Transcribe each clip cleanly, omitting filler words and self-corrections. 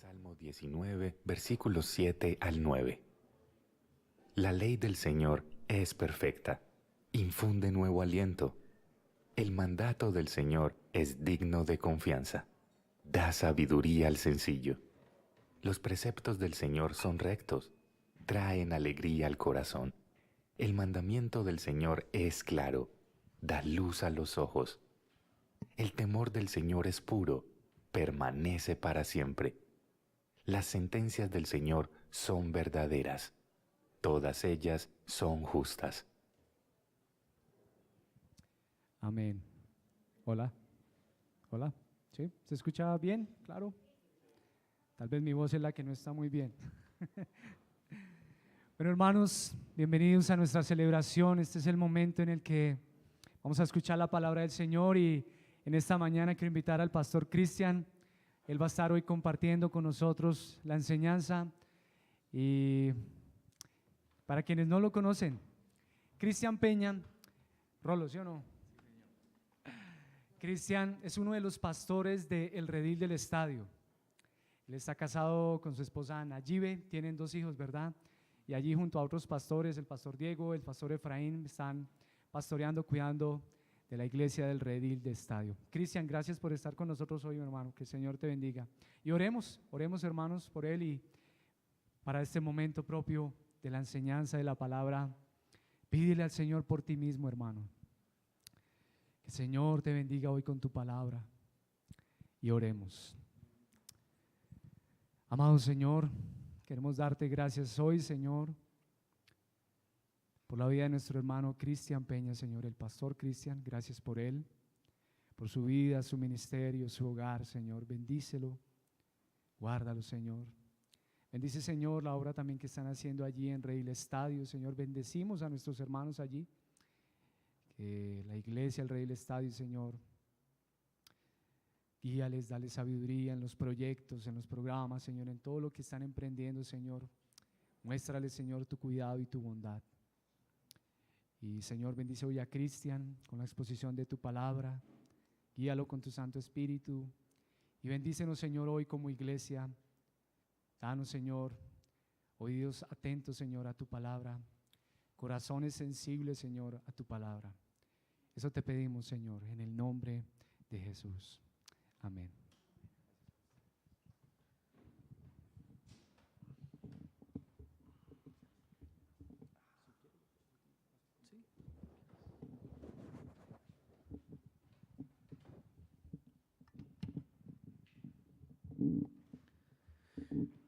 Salmo 19, versículos 7 al 9. La ley del Señor es perfecta, infunde nuevo aliento. El mandato del Señor es digno de confianza, da sabiduría al sencillo. Los preceptos del Señor son rectos, traen alegría al corazón. El mandamiento del Señor es claro, da luz a los ojos. El temor del Señor es puro, permanece para siempre. Las sentencias del Señor son verdaderas, todas ellas son justas. Amén. Hola. Hola. ¿Sí? ¿Se escucha bien? Claro. Tal vez mi voz es la que no está muy bien. Bueno, hermanos, bienvenidos a nuestra celebración. Este es el momento en el que vamos a escuchar la palabra del Señor y en esta mañana quiero invitar al pastor Cristian. Él va a estar hoy compartiendo con nosotros la enseñanza y para quienes no lo conocen, Cristian Peña, Rolo, ¿sí o no? Cristian es uno de los pastores de El Redil del Estadio. Él está casado con su esposa Nayibe, tienen 2 hijos, ¿verdad? Y allí junto a otros pastores, el pastor Diego, el pastor Efraín, están pastoreando, cuidando de la iglesia del Redil de Estadio. Cristian, gracias por estar con nosotros hoy, mi hermano, que el Señor te bendiga. Y oremos hermanos por él y para este momento propio de la enseñanza de la palabra. Pídele al Señor por ti mismo, hermano. Que el Señor te bendiga hoy con tu palabra y oremos. Amado Señor, queremos darte gracias hoy, Señor, por la vida de nuestro hermano Cristian Peña, Señor, el pastor Cristian. Gracias por él, por su vida, su ministerio, su hogar, Señor. Bendícelo, guárdalo, Señor. Bendice, Señor, la obra también que están haciendo allí en Redil Estadio, Señor. Bendecimos a nuestros hermanos allí. Que la iglesia, el Redil Estadio, Señor, guíales, dale sabiduría en los proyectos, en los programas, Señor, en todo lo que están emprendiendo, Señor. Muéstrale, Señor, tu cuidado y tu bondad. Y, Señor, bendice hoy a Cristian con la exposición de tu palabra. Guíalo con tu Santo Espíritu. Y bendícenos, Señor, hoy como iglesia. Danos, Señor, oídos atentos, Señor, a tu palabra. Corazones sensibles, Señor, a tu palabra. Eso te pedimos, Señor, en el nombre de Jesús. Amén.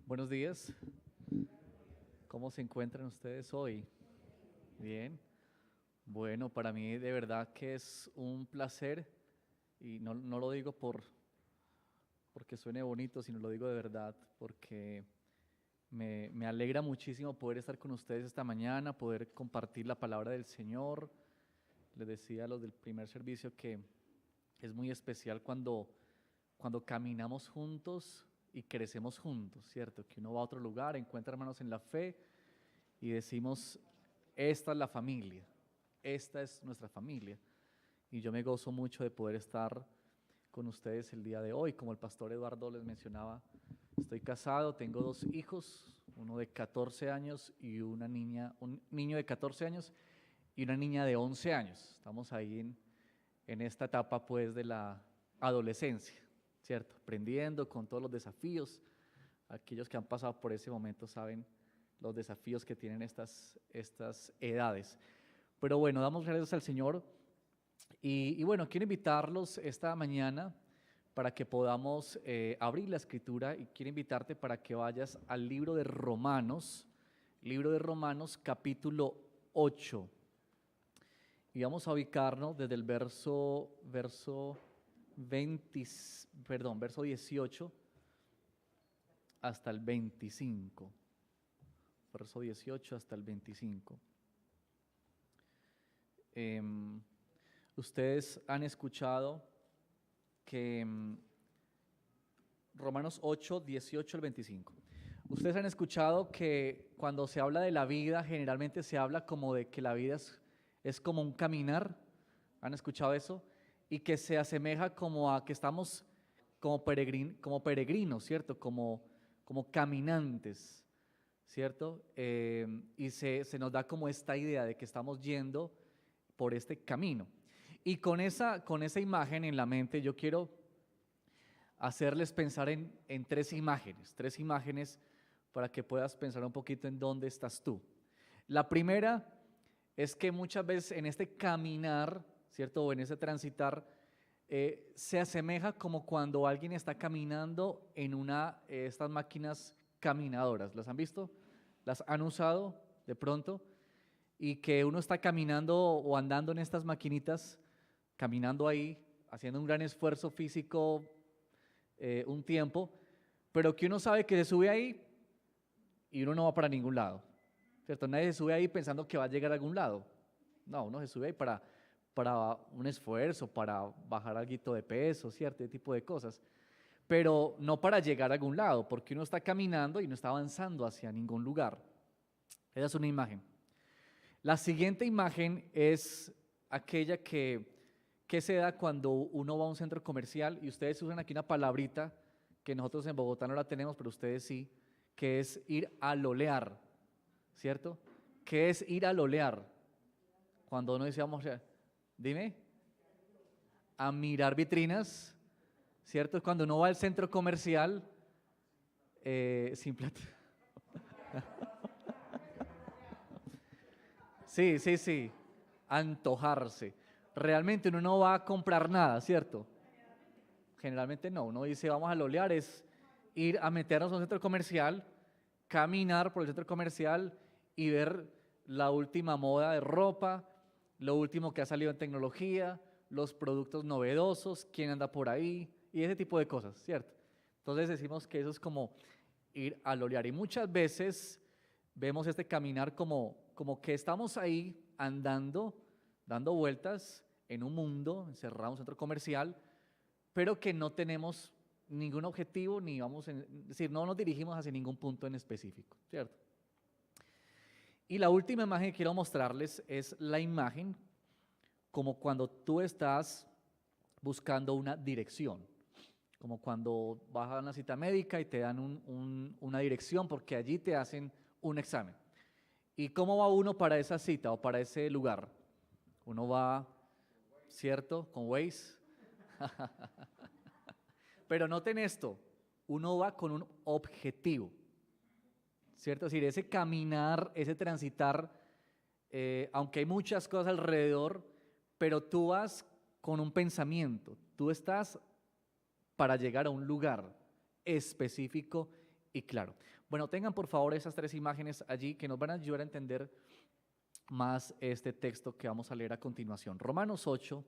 Buenos días. ¿Cómo se encuentran ustedes hoy? Bien. Bueno, para mí de verdad que es un placer y no lo digo porque suene bonito, sino lo digo de verdad porque me alegra muchísimo poder estar con ustedes esta mañana, poder compartir la palabra del Señor. Les decía a los del primer servicio que es muy especial cuando caminamos juntos y crecemos juntos, ¿cierto? Que uno va a otro lugar, encuentra hermanos en la fe y decimos, esta es la familia, esta es nuestra familia. Y yo me gozo mucho de poder estar con ustedes el día de hoy. Como el pastor Eduardo les mencionaba, estoy casado, tengo 2 hijos, uno de 14 años y un niño de 14 años y una niña de 11 años. Estamos ahí en esta etapa pues de la adolescencia, ¿cierto? Aprendiendo con todos los desafíos. Aquellos que han pasado por ese momento saben los desafíos que tienen estas edades. Pero bueno, damos gracias al Señor y bueno, quiero invitarlos esta mañana para que podamos abrir la Escritura y quiero invitarte para que vayas al libro de Romanos capítulo 8 y vamos a ubicarnos desde el verso 18 hasta el 25. Verso 18 hasta el 25. Ustedes han escuchado que Romanos 8, 18 al 25. Ustedes han escuchado que cuando se habla de la vida, generalmente se habla como de que la vida es como un caminar. ¿Han escuchado eso? Y que se asemeja como a que estamos como peregrinos, ¿cierto? Como como caminantes, ¿cierto? Y se nos da como esta idea de que estamos yendo por este camino. Y con esa imagen en la mente yo quiero hacerles pensar en tres imágenes para que puedas pensar un poquito en dónde estás tú. La primera es que muchas veces en este caminar, ¿cierto? O en ese transitar, se asemeja como cuando alguien está caminando en estas máquinas caminadoras. ¿Las han visto? ¿Las han usado de pronto? Y que uno está caminando o andando en estas maquinitas, caminando ahí, haciendo un gran esfuerzo físico un tiempo, pero que uno sabe que se sube ahí y uno no va para ningún lado, ¿cierto? Nadie se sube ahí pensando que va a llegar a algún lado. No, uno se sube ahí para un esfuerzo, para bajar algo de peso, ¿cierto? Ese tipo de cosas, pero no para llegar a algún lado, porque uno está caminando y no está avanzando hacia ningún lugar. Esa es una imagen. La siguiente imagen es aquella que se da cuando uno va a un centro comercial y ustedes usan aquí una palabrita que nosotros en Bogotá no la tenemos, pero ustedes sí, que es ir a lolear, ¿cierto? ¿Qué es ir a lolear? Cuando uno dice, vamos a, dime, a mirar vitrinas, ¿cierto? Cuando uno va al centro comercial, sin plata. Sí, antojarse. Realmente uno no va a comprar nada, ¿cierto? Generalmente no, uno dice vamos a lolear, es ir a meternos a un centro comercial, caminar por el centro comercial y ver la última moda de ropa, lo último que ha salido en tecnología, los productos novedosos, quién anda por ahí y ese tipo de cosas, ¿cierto? Entonces decimos que eso es como ir a lolear y muchas veces vemos este caminar como que estamos ahí andando, dando vueltas en un mundo, encerrado en un centro comercial, pero que no tenemos ningún objetivo, ni vamos, es decir, no nos dirigimos hacia ningún punto en específico, ¿cierto? Y la última imagen que quiero mostrarles es la imagen como cuando tú estás buscando una dirección, como cuando vas a una cita médica y te dan una dirección porque allí te hacen un examen. ¿Y cómo va uno para esa cita o para ese lugar? Uno va, ¿cierto? Con Waze. Pero noten esto, uno va con un objetivo, ¿cierto? Es decir, ese caminar, ese transitar, aunque hay muchas cosas alrededor, pero tú vas con un pensamiento, tú estás para llegar a un lugar específico y claro. Bueno, tengan por favor esas tres imágenes allí que nos van a ayudar a entender más este texto que vamos a leer a continuación. Romanos 8,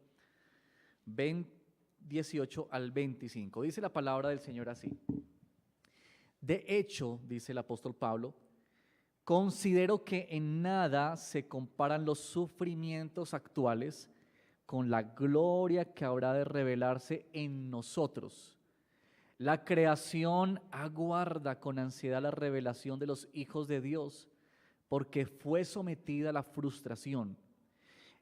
18 al 25. Dice la palabra del Señor así. De hecho, dice el apóstol Pablo, considero que en nada se comparan los sufrimientos actuales con la gloria que habrá de revelarse en nosotros. La creación aguarda con ansiedad la revelación de los hijos de Dios, porque fue sometida a la frustración.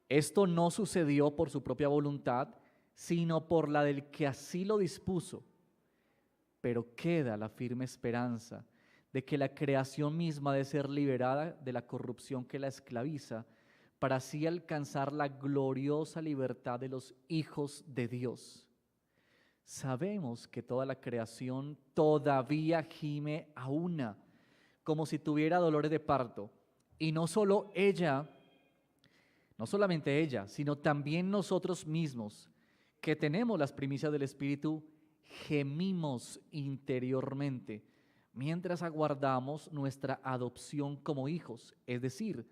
Esto no sucedió por su propia voluntad, sino por la del que así lo dispuso. Pero queda la firme esperanza de que la creación misma ha de ser liberada de la corrupción que la esclaviza, para así alcanzar la gloriosa libertad de los hijos de Dios. Sabemos que toda la creación todavía gime a una, como si tuviera dolores de parto, y no solamente ella, sino también nosotros mismos, que tenemos las primicias del Espíritu, gemimos interiormente, mientras aguardamos nuestra adopción como hijos, es decir,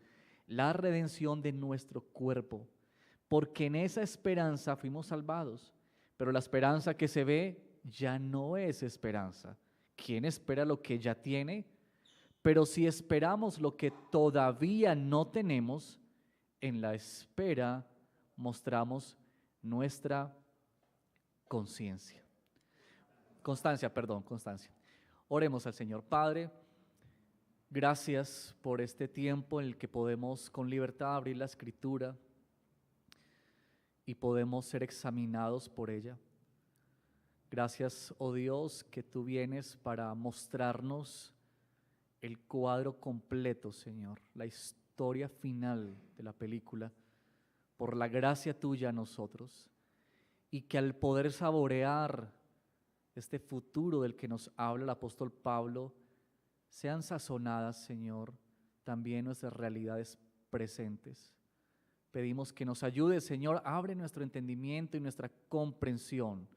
la redención de nuestro cuerpo, porque en esa esperanza fuimos salvados. Pero la esperanza que se ve ya no es esperanza. ¿Quién espera lo que ya tiene? Pero si esperamos lo que todavía no tenemos, en la espera mostramos nuestra Constancia. Oremos al Señor. Padre, gracias por este tiempo en el que podemos con libertad abrir la Escritura y podemos ser examinados por ella. Gracias, oh Dios, que tú vienes para mostrarnos el cuadro completo, Señor, la historia final de la película, por la gracia tuya a nosotros, y que al poder saborear este futuro del que nos habla el apóstol Pablo, sean sazonadas, Señor, también nuestras realidades presentes. Pedimos que nos ayude, Señor, abre nuestro entendimiento y nuestra comprensión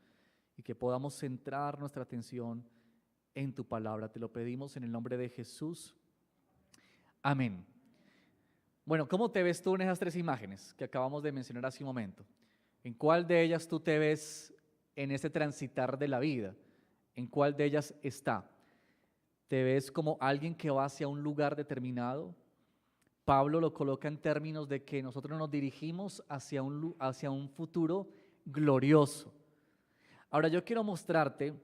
y que podamos centrar nuestra atención en tu palabra. Te lo pedimos en el nombre de Jesús. Amén. Bueno, ¿cómo te ves tú en esas tres imágenes que acabamos de mencionar hace un momento? ¿En cuál de ellas tú te ves en ese transitar de la vida? ¿En cuál de ellas está? ¿Te ves como alguien que va hacia un lugar determinado? Pablo lo coloca en términos de que nosotros nos dirigimos hacia un futuro glorioso. Ahora yo quiero mostrarte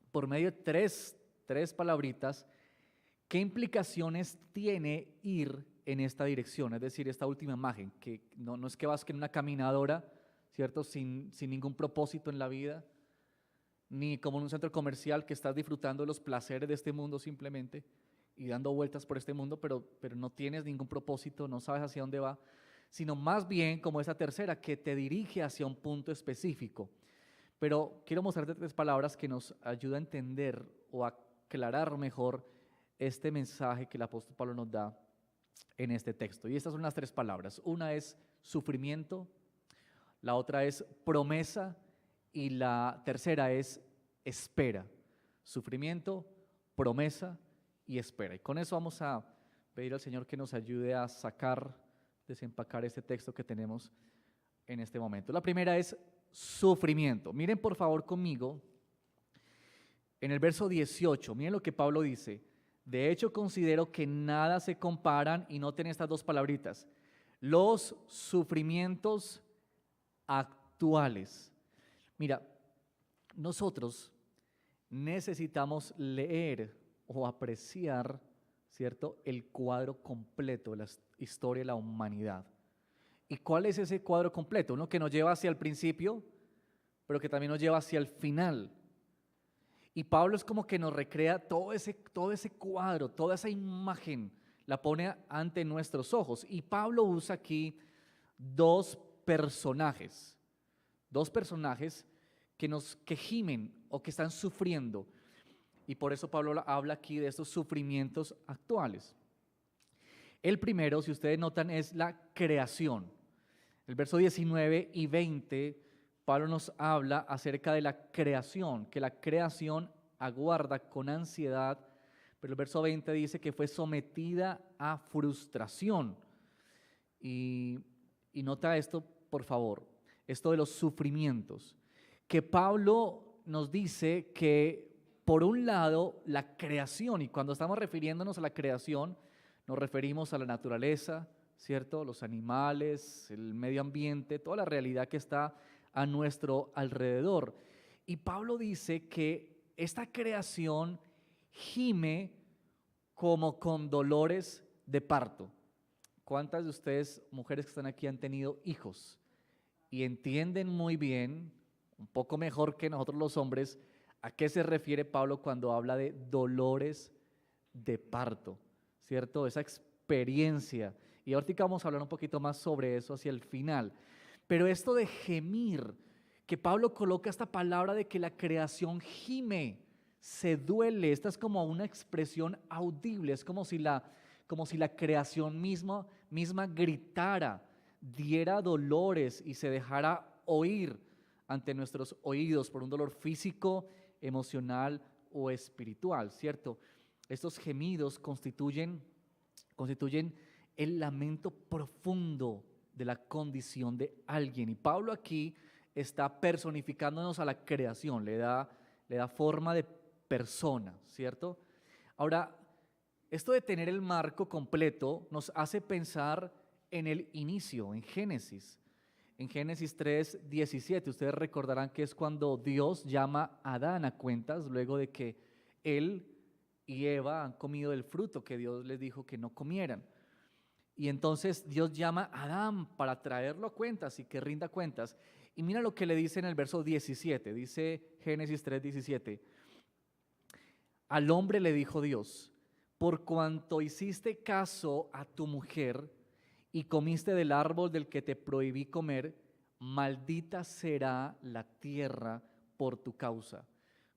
por medio de tres palabritas qué implicaciones tiene ir en esta dirección, es decir, esta última imagen, que no es que vas en una caminadora, ¿cierto? Sin ningún propósito en la vida, ni como en un centro comercial que estás disfrutando de los placeres de este mundo simplemente y dando vueltas por este mundo, pero no tienes ningún propósito, no sabes hacia dónde va, sino más bien como esa tercera que te dirige hacia un punto específico. Pero quiero mostrarte tres palabras que nos ayudan a entender o a aclarar mejor este mensaje que el apóstol Pablo nos da en este texto. Y estas son las tres palabras. Una es sufrimiento, la otra es promesa y la tercera es espera. Sufrimiento, promesa y espera. Y con eso vamos a pedir al Señor que nos ayude a desempacar este texto que tenemos en este momento. La primera es sufrimiento. Miren por favor conmigo en el verso 18, miren lo que Pablo dice: de hecho considero que nada se comparan, y noten estas dos palabritas, los sufrimientos actuales. Mira, nosotros necesitamos leer o apreciar, ¿cierto?, el cuadro completo de la historia de la humanidad. ¿Y cuál es ese cuadro completo? Uno que nos lleva hacia el principio, pero que también nos lleva hacia el final. Y Pablo es como que nos recrea todo ese cuadro, toda esa imagen, la pone ante nuestros ojos. Y Pablo usa aquí dos personajes que gimen o que están sufriendo. Y por eso Pablo habla aquí de estos sufrimientos actuales. El primero, si ustedes notan, es la creación. El verso 19 y 20, Pablo nos habla acerca de la creación, que la creación aguarda con ansiedad, pero el verso 20 dice que fue sometida a frustración. Y nota esto, por favor, esto de los sufrimientos, que Pablo nos dice que por un lado la creación, y cuando estamos refiriéndonos a la creación, nos referimos a la naturaleza, ¿cierto? Los animales, el medio ambiente, toda la realidad que está a nuestro alrededor. Y Pablo dice que esta creación gime como con dolores de parto. ¿Cuántas de ustedes, mujeres que están aquí, han tenido hijos y entienden muy bien, un poco mejor que nosotros los hombres, a qué se refiere Pablo cuando habla de dolores de parto, ¿cierto? Esa experiencia. Y ahorita vamos a hablar un poquito más sobre eso hacia el final. Pero esto de gemir, que Pablo coloca esta palabra de que la creación gime, se duele, esta es como una expresión audible, es como si la creación misma gritara, diera dolores y se dejara oír ante nuestros oídos por un dolor físico, emocional o espiritual, ¿cierto? Estos gemidos constituyen el lamento profundo de la condición de alguien. Y Pablo aquí está personificándonos a la creación, le da forma de persona, ¿cierto? Ahora, esto de tener el marco completo nos hace pensar en el inicio, en Génesis. En Génesis 3:17, ustedes recordarán que es cuando Dios llama a Adán a cuentas, luego de que él y Eva han comido del fruto que Dios les dijo que no comieran. Y entonces Dios llama a Adán para traerlo a cuentas y que rinda cuentas. Y mira lo que le dice en el verso 17, dice Génesis 3:17. Al hombre le dijo Dios: por cuanto hiciste caso a tu mujer y comiste del árbol del que te prohibí comer, maldita será la tierra por tu causa.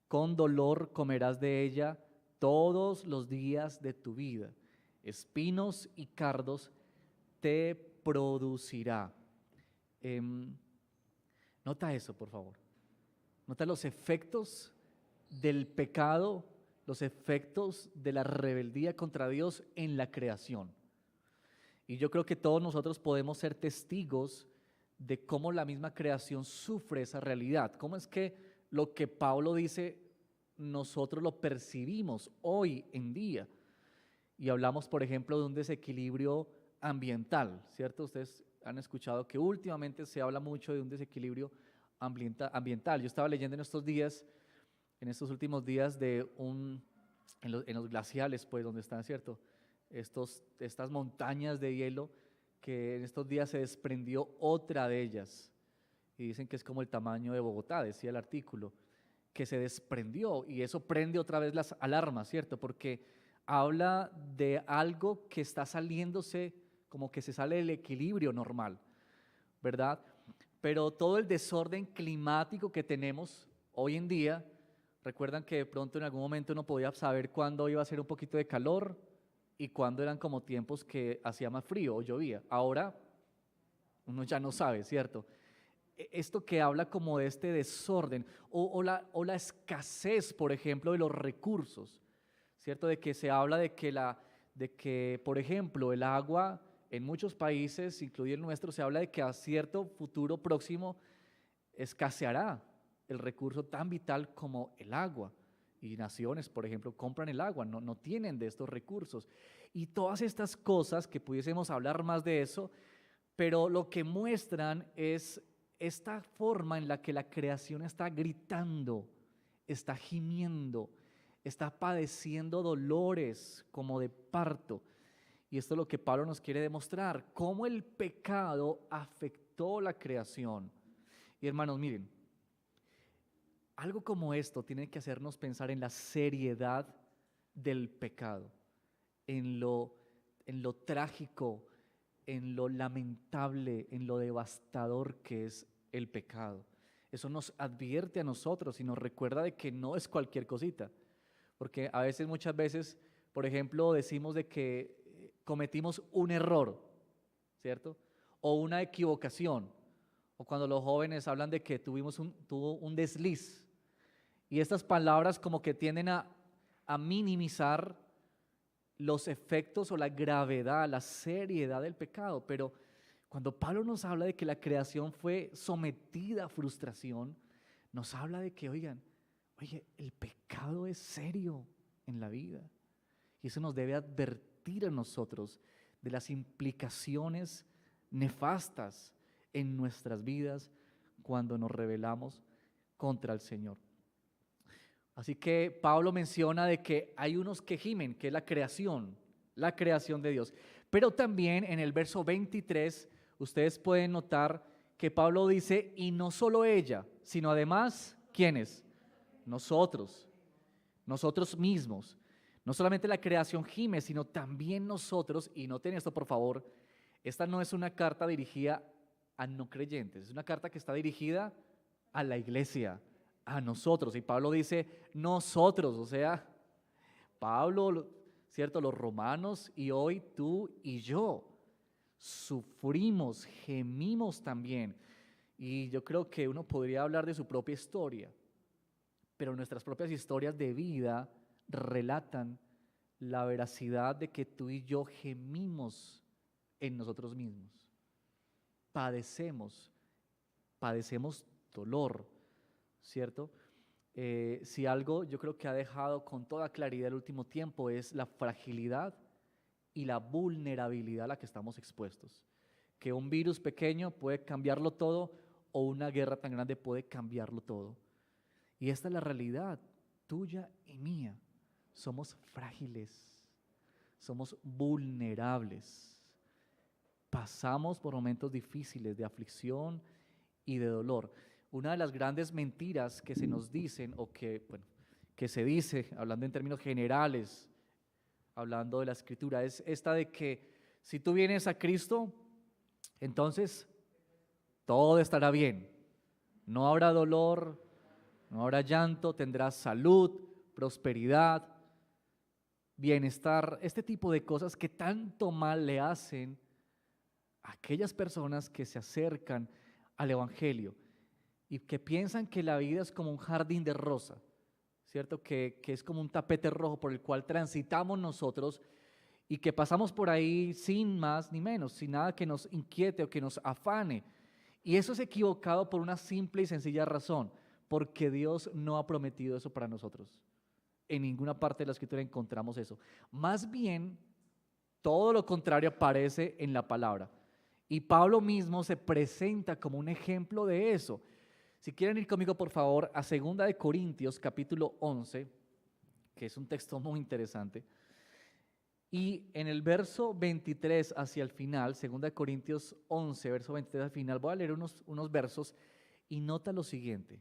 Con dolor comerás de ella todos los días de tu vida. Espinos y cardos te producirá. Nota eso, por favor. Nota los efectos del pecado, los efectos de la rebeldía contra Dios en la creación. Y yo creo que todos nosotros podemos ser testigos de cómo la misma creación sufre esa realidad. Cómo es que lo que Pablo dice, nosotros lo percibimos hoy en día. Y hablamos, por ejemplo, de un desequilibrio ambiental, ¿cierto? Ustedes han escuchado que últimamente se habla mucho de un desequilibrio ambiental. Yo estaba leyendo en estos últimos días en los glaciales, pues, donde están, ¿cierto? Estas montañas de hielo, que en estos días se desprendió otra de ellas. Y dicen que es como el tamaño de Bogotá, decía el artículo, que se desprendió, y eso prende otra vez las alarmas, ¿cierto? Porque habla de algo que está saliéndose, como que se sale del equilibrio normal, ¿verdad? Pero todo el desorden climático que tenemos hoy en día, recuerdan que de pronto en algún momento uno podía saber cuándo iba a hacer un poquito de calor y cuándo eran como tiempos que hacía más frío o llovía. Ahora uno ya no sabe, ¿cierto? Esto que habla como de este desorden o la escasez, por ejemplo, de los recursos, ¿cierto? De que se habla de que, por ejemplo, el agua en muchos países, incluido el nuestro, se habla de que a cierto futuro próximo escaseará el recurso tan vital como el agua. Y naciones, por ejemplo, compran el agua, no tienen de estos recursos. Y todas estas cosas, que pudiésemos hablar más de eso, pero lo que muestran es esta forma en la que la creación está gritando, está gimiendo, está padeciendo dolores como de parto. Y esto es lo que Pablo nos quiere demostrar, cómo el pecado afectó la creación. Y hermanos, miren, algo como esto tiene que hacernos pensar en la seriedad del pecado, en lo trágico, en lo lamentable, en lo devastador que es el pecado. Eso nos advierte a nosotros y nos recuerda de que no es cualquier cosita, porque a veces, muchas veces, por ejemplo, decimos de que cometimos un error, ¿cierto? O una equivocación, o cuando los jóvenes hablan de que tuvo un desliz, y estas palabras como que tienden a minimizar los efectos o la gravedad, la seriedad del pecado. Pero cuando Pablo nos habla de que la creación fue sometida a frustración, nos habla de que, oye, el pecado es serio en la vida. Y eso nos debe advertir a nosotros de las implicaciones nefastas en nuestras vidas cuando nos rebelamos contra el Señor. Así que Pablo menciona de que hay unos que gimen, que es la creación de Dios. Pero también en el verso 23, ustedes pueden notar que Pablo dice, y no solo ella, sino además, ¿quiénes? Nosotros mismos. No solamente la creación gime, sino también nosotros, y noten esto por favor, esta no es una carta dirigida a no creyentes, es una carta que está dirigida a la iglesia, a nosotros. Y Pablo dice nosotros, o sea, Pablo, ¿cierto? Los romanos y hoy tú y yo sufrimos, gemimos también. Y yo creo que uno podría hablar de su propia historia, pero nuestras propias historias de vida relatan la veracidad de que tú y yo gemimos en nosotros mismos. Padecemos dolor, ¿cierto? Si algo yo creo que ha dejado con toda claridad el último tiempo es la fragilidad y la vulnerabilidad a la que estamos expuestos. Que un virus pequeño puede cambiarlo todo o una guerra tan grande puede cambiarlo todo. Y esta es la realidad tuya y mía. Somos frágiles, somos vulnerables. Pasamos por momentos difíciles de aflicción y de dolor. Una de las grandes mentiras que se nos dicen o que, bueno, que se dice, hablando en términos generales, hablando de la Escritura, es esta de que si tú vienes a Cristo, entonces todo estará bien. No habrá dolor, no habrá llanto, tendrás salud, prosperidad, bienestar, este tipo de cosas que tanto mal le hacen a aquellas personas que se acercan al Evangelio y que piensan que la vida es como un jardín de rosa, ¿cierto? Que es como un tapete rojo por el cual transitamos nosotros y que pasamos por ahí sin más ni menos, sin nada que nos inquiete o que nos afane. Y eso es equivocado por una simple y sencilla razón, porque Dios no ha prometido eso para nosotros. En ninguna parte de la Escritura encontramos eso. Más bien, todo lo contrario aparece en la palabra. Y Pablo mismo se presenta como un ejemplo de eso. Si quieren ir conmigo, por favor, a 2 de Corintios, capítulo 11, que es un texto muy interesante. Y en el verso 23 hacia el final, 2 de Corintios 11, verso 23 al final, voy a leer unos versos y nota lo siguiente,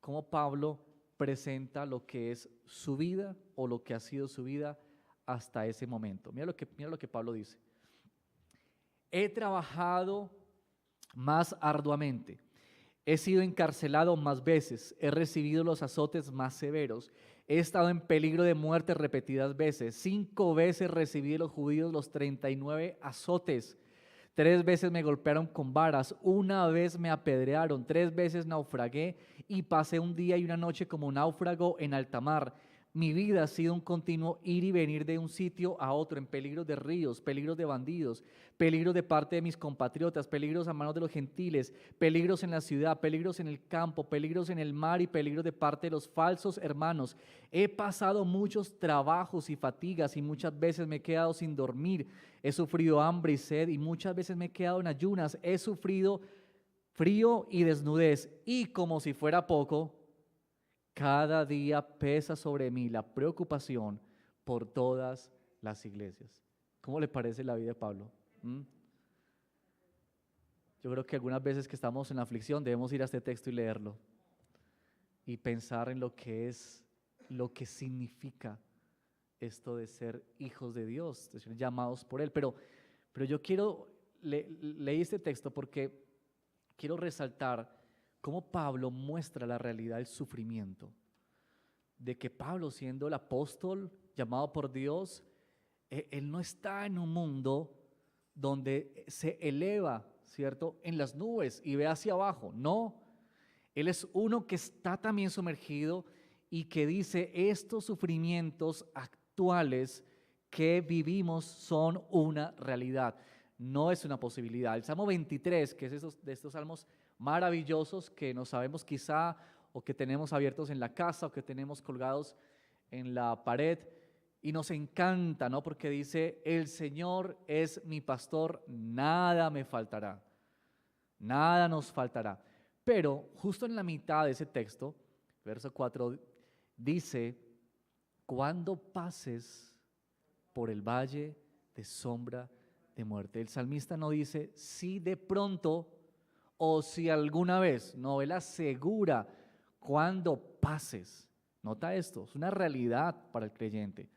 cómo Pablo presenta lo que es su vida o lo que ha sido su vida hasta ese momento. Mira lo que Pablo dice. He trabajado más arduamente, he sido encarcelado más veces, he recibido los azotes más severos, he estado en peligro de muerte repetidas veces, 5 veces recibí de los judíos los 39 azotes, 3 veces me golpearon con varas, 1 vez me apedrearon, 3 veces naufragué y pasé un día y una noche como náufrago en alta mar. Mi vida ha sido un continuo ir y venir de un sitio a otro, en peligros de ríos, peligros de bandidos, peligros de parte de mis compatriotas, peligros a manos de los gentiles, peligros en la ciudad, peligros en el campo, peligros en el mar y peligros de parte de los falsos hermanos. He pasado muchos trabajos y fatigas y muchas veces me he quedado sin dormir. He sufrido hambre y sed y muchas veces me he quedado en ayunas. He sufrido frío y desnudez. Y como si fuera poco, cada día pesa sobre mí la preocupación por todas las iglesias. ¿Cómo le parece la vida de Pablo? Yo creo que algunas veces que estamos en la aflicción debemos ir a este texto y leerlo y pensar en lo que es, lo que significa esto de ser hijos de Dios, de ser llamados por Él. Pero yo leí este texto porque quiero resaltar cómo Pablo muestra la realidad del sufrimiento, de que Pablo, siendo el apóstol llamado por Dios, él no está en un mundo donde se eleva, ¿cierto?, en las nubes y ve hacia abajo. No, él es uno que está también sumergido y que dice, estos sufrimientos actuales que vivimos son una realidad, no es una posibilidad. El Salmo 23, que es de estos salmos maravillosos que no sabemos quizá o que tenemos abiertos en la casa o que tenemos colgados en la pared y nos encanta, ¿no? Porque dice, el Señor es mi pastor, nada me faltará, nada nos faltará. Pero justo en la mitad de ese texto, verso 4, dice, cuando pases por el valle de sombra de muerte. El salmista no dice, si de pronto o si alguna vez, no, él asegura cuando pases. Nota esto, es una realidad para el creyente.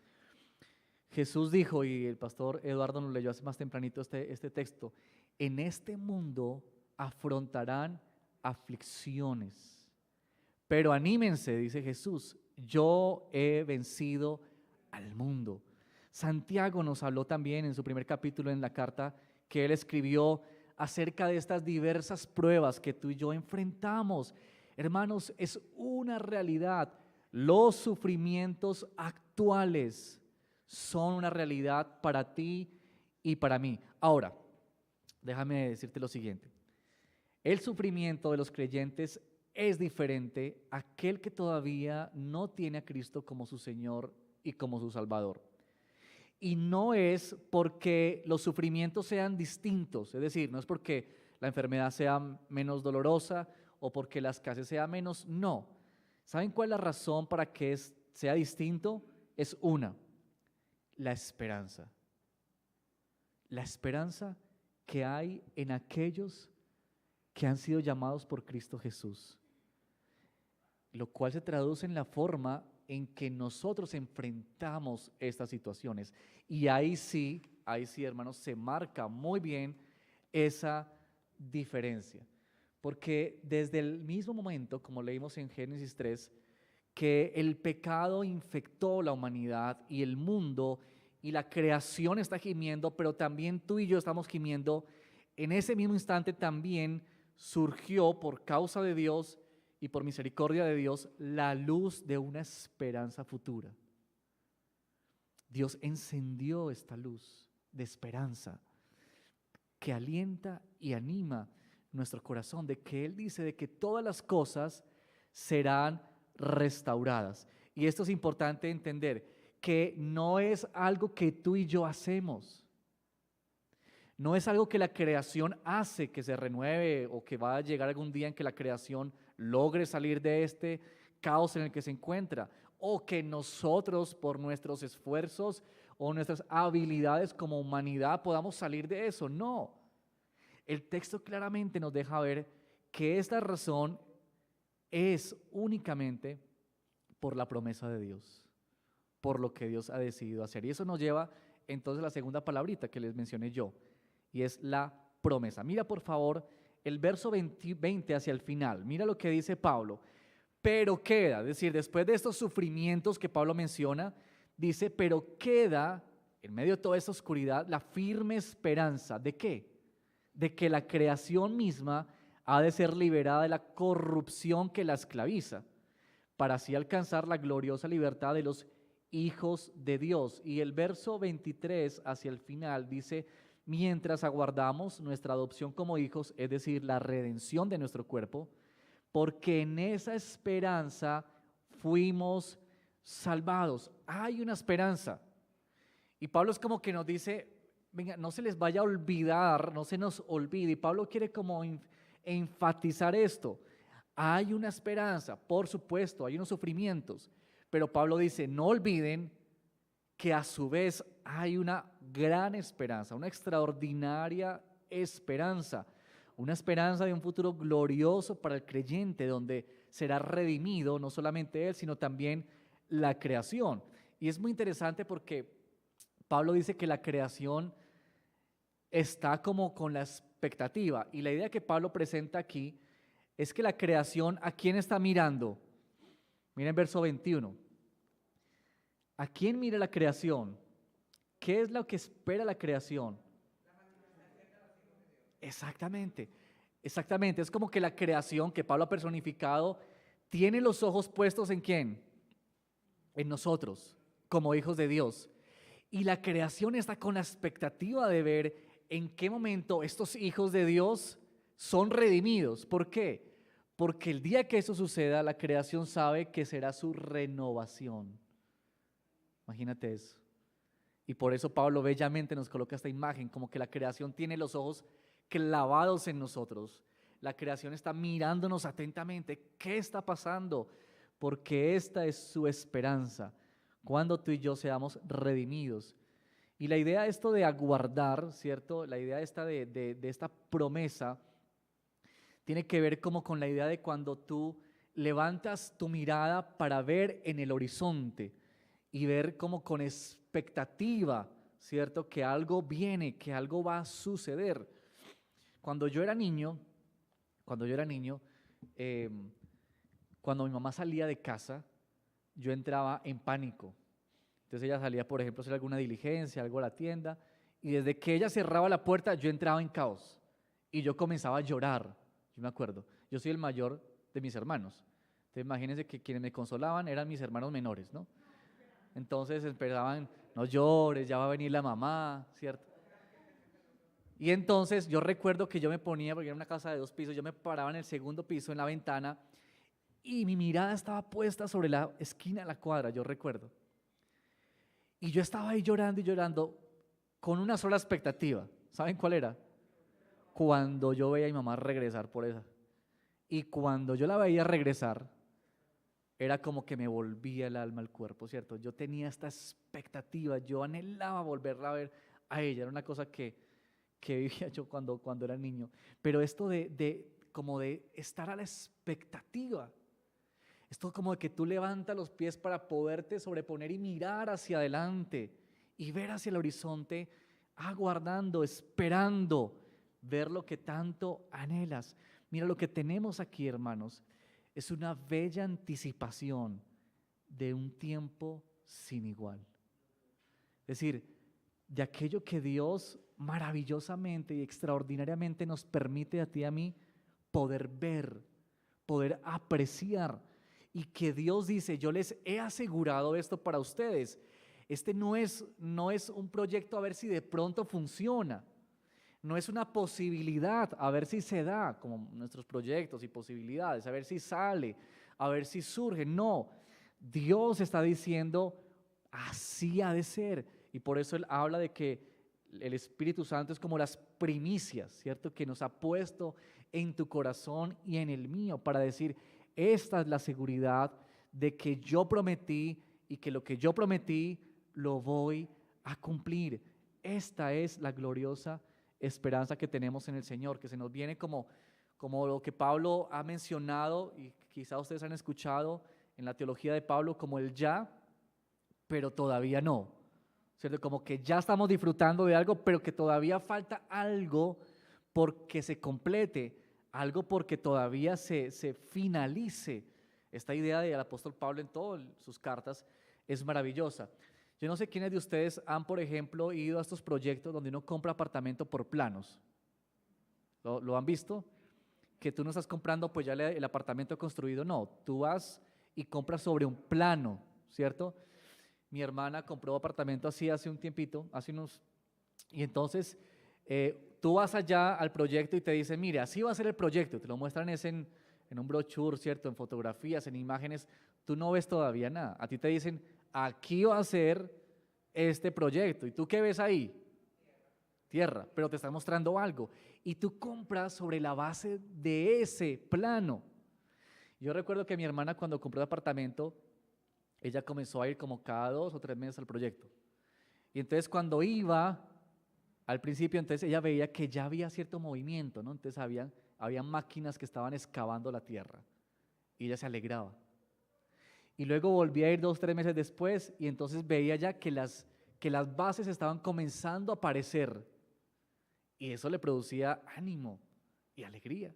Jesús dijo, y el pastor Eduardo nos leyó hace más tempranito este texto, en este mundo afrontarán aflicciones, pero anímense, dice Jesús, yo he vencido al mundo. Santiago nos habló también en su primer capítulo en la carta que él escribió acerca de estas diversas pruebas que tú y yo enfrentamos. Hermanos, es una realidad. Los sufrimientos actuales son una realidad para ti y para mí. Ahora, déjame decirte lo siguiente. El sufrimiento de los creyentes es diferente a aquel que todavía no tiene a Cristo como su Señor y como su Salvador. Y no es porque los sufrimientos sean distintos, es decir, no es porque la enfermedad sea menos dolorosa o porque la escasez sea menos, no. ¿Saben cuál es la razón para que sea distinto? Es una, la esperanza. La esperanza que hay en aquellos que han sido llamados por Cristo Jesús, lo cual se traduce en la forma en que nosotros enfrentamos estas situaciones. Y ahí sí, hermanos, se marca muy bien esa diferencia. Porque desde el mismo momento, como leímos en Génesis 3, que el pecado infectó la humanidad y el mundo, y la creación está gimiendo, pero también tú y yo estamos gimiendo, en ese mismo instante también surgió por causa de Dios y por misericordia de Dios la luz de una esperanza futura. Dios encendió esta luz de esperanza que alienta y anima nuestro corazón, de que Él dice de que todas las cosas serán restauradas. Y esto es importante entender, que no es algo que tú y yo hacemos. No es algo que la creación hace que se renueve, o que va a llegar algún día en que la creación logre salir de este caos en el que se encuentra, o que nosotros por nuestros esfuerzos o nuestras habilidades como humanidad podamos salir de eso. No. El texto claramente nos deja ver que esta razón es únicamente por la promesa de Dios, por lo que Dios ha decidido hacer. Y eso nos lleva entonces a la segunda palabrita que les mencioné yo, y es la promesa. Mira por favor el verso 20 hacia el final. Mira lo que dice Pablo. Pero queda, es decir, después de estos sufrimientos que Pablo menciona, dice, pero queda en medio de toda esa oscuridad la firme esperanza. ¿De qué? De que la creación misma ha de ser liberada de la corrupción que la esclaviza, para así alcanzar la gloriosa libertad de los hijos de Dios. Y el verso 23 hacia el final dice, mientras aguardamos nuestra adopción como hijos, es decir, la redención de nuestro cuerpo, porque en esa esperanza fuimos salvados. Hay una esperanza. Y Pablo es como que nos dice, venga, no se les vaya a olvidar, no se nos olvide. Y Pablo quiere como enfatizar esto. Hay una esperanza, por supuesto, hay unos sufrimientos, pero Pablo dice, no olviden que a su vez hay una gran esperanza, una extraordinaria esperanza, una esperanza de un futuro glorioso para el creyente, donde será redimido no solamente él, sino también la creación. Y es muy interesante porque Pablo dice que la creación está como con la expectativa, y la idea que Pablo presenta aquí es que la creación, ¿a quién está mirando? Miren verso 21. ¿A quién mira la creación? ¿Qué es lo que espera la creación? Exactamente, exactamente. Es como que la creación que Pablo ha personificado tiene los ojos puestos ¿en quién? En nosotros, como hijos de Dios. Y la creación está con la expectativa de ver en qué momento estos hijos de Dios son redimidos. ¿Por qué? Porque el día que eso suceda, la creación sabe que será su renovación. Imagínate eso. Y por eso Pablo bellamente nos coloca esta imagen, como que la creación tiene los ojos clavados en nosotros. La creación está mirándonos atentamente. ¿Qué está pasando? Porque esta es su esperanza, cuando tú y yo seamos redimidos. Y la idea esto de aguardar, ¿cierto? La idea esta de esta promesa tiene que ver como con la idea de cuando tú levantas tu mirada para ver en el horizonte y ver como con expectativa, ¿cierto? Que algo viene, que algo va a suceder. Cuando yo era niño, cuando mi mamá salía de casa, yo entraba en pánico. Entonces ella salía, por ejemplo, a hacer alguna diligencia, algo a la tienda, y desde que ella cerraba la puerta, yo entraba en caos y yo comenzaba a llorar. Yo me acuerdo, yo soy el mayor de mis hermanos. Entonces imagínense que quienes me consolaban eran mis hermanos menores, ¿no? Entonces esperaban, no llores, ya va a venir la mamá, ¿cierto? Y entonces yo recuerdo que yo me ponía, porque era una casa de 2 pisos, yo me paraba en el segundo piso, en la ventana, y mi mirada estaba puesta sobre la esquina de la cuadra, yo recuerdo. Y yo estaba ahí llorando y llorando con una sola expectativa. ¿Saben cuál era? Cuando yo veía a mi mamá regresar por esa. Y cuando yo la veía regresar, era como que me volvía el alma al cuerpo, ¿cierto? Yo tenía esta expectativa, yo anhelaba volverla a ver a ella. Era una cosa que vivía yo cuando era niño. Pero esto como de estar a la expectativa. Esto como de que tú levantas los pies para poderte sobreponer y mirar hacia adelante y ver hacia el horizonte, aguardando, esperando, ver lo que tanto anhelas. Mira, lo que tenemos aquí, hermanos, es una bella anticipación de un tiempo sin igual. Es decir, de aquello que Dios maravillosamente y extraordinariamente nos permite a ti y a mí poder ver, poder apreciar, y que Dios dice: yo les he asegurado esto para ustedes. Este no es un proyecto a ver si de pronto funciona, no es una posibilidad a ver si se da, como nuestros proyectos y posibilidades, a ver si sale, a ver si surge. No, Dios está diciendo: así ha de ser. Y por eso Él habla de que el Espíritu Santo es como las primicias, ¿cierto? Que nos ha puesto en tu corazón y en el mío para decir: esta es la seguridad de que yo prometí y que lo que yo prometí lo voy a cumplir. Esta es la gloriosa esperanza que tenemos en el Señor, que se nos viene como lo que Pablo ha mencionado, y quizá ustedes han escuchado en la teología de Pablo, como el ya, pero todavía no, ¿cierto? Como que ya estamos disfrutando de algo, pero que todavía falta algo porque se complete, algo porque todavía se finalice. Esta idea del apóstol Pablo en todas sus cartas es maravillosa. Yo no sé quiénes de ustedes han, por ejemplo, ido a estos proyectos donde uno compra apartamento por planos. ¿Lo han visto? Que tú no estás comprando pues ya el apartamento construido, no. Tú vas y compras sobre un plano, ¿cierto? Mi hermana compró apartamento así hace un tiempito, y entonces tú vas allá al proyecto y te dicen: mire, así va a ser el proyecto. Te lo muestran en un brochure, ¿cierto? En fotografías, en imágenes. Tú no ves todavía nada. A ti te dicen: aquí va a ser este proyecto. ¿Y tú qué ves ahí? Tierra, pero te están mostrando algo. Y tú compras sobre la base de ese plano. Yo recuerdo que mi hermana, cuando compró el apartamento, ella comenzó a ir como cada 2 o 3 meses al proyecto. Y entonces cuando iba al principio, entonces ella veía que ya había cierto movimiento, ¿no? Entonces había máquinas que estaban excavando la tierra y ella se alegraba. Y luego volvía a ir 2 o 3 meses después y entonces veía ya que las bases estaban comenzando a aparecer y eso le producía ánimo y alegría.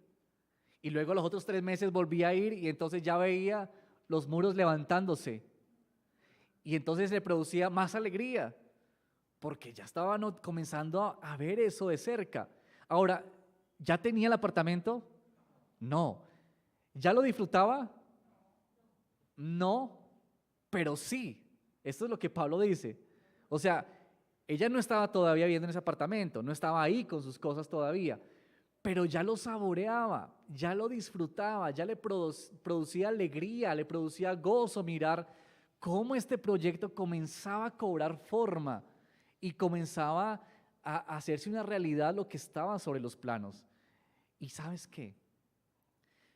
Y luego a los otros 3 meses volvía a ir y entonces ya veía los muros levantándose y entonces le producía más alegría porque ya estaban comenzando a ver eso de cerca. Ahora, ¿ya tenía el apartamento? No. ¿Ya lo disfrutaba? No, pero sí. Esto es lo que Pablo dice. O sea, ella no estaba todavía viendo en ese apartamento, no estaba ahí con sus cosas todavía, pero ya lo saboreaba, ya lo disfrutaba, ya le producía alegría, le producía gozo mirar cómo este proyecto comenzaba a cobrar forma y comenzaba a hacerse una realidad lo que estaba sobre los planos. ¿Y sabes qué?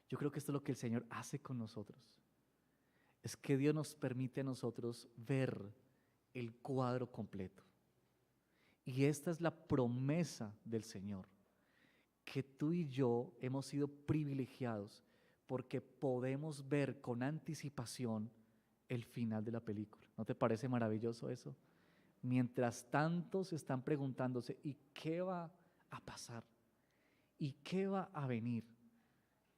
Yo creo que esto es lo que el Señor hace con nosotros. Es que Dios nos permite a nosotros ver el cuadro completo. Y esta es la promesa del Señor, que tú y yo hemos sido privilegiados porque podemos ver con anticipación el final de la película. ¿No te parece maravilloso eso? Mientras tantos están preguntándose: ¿y qué va a pasar? ¿Y qué va a venir?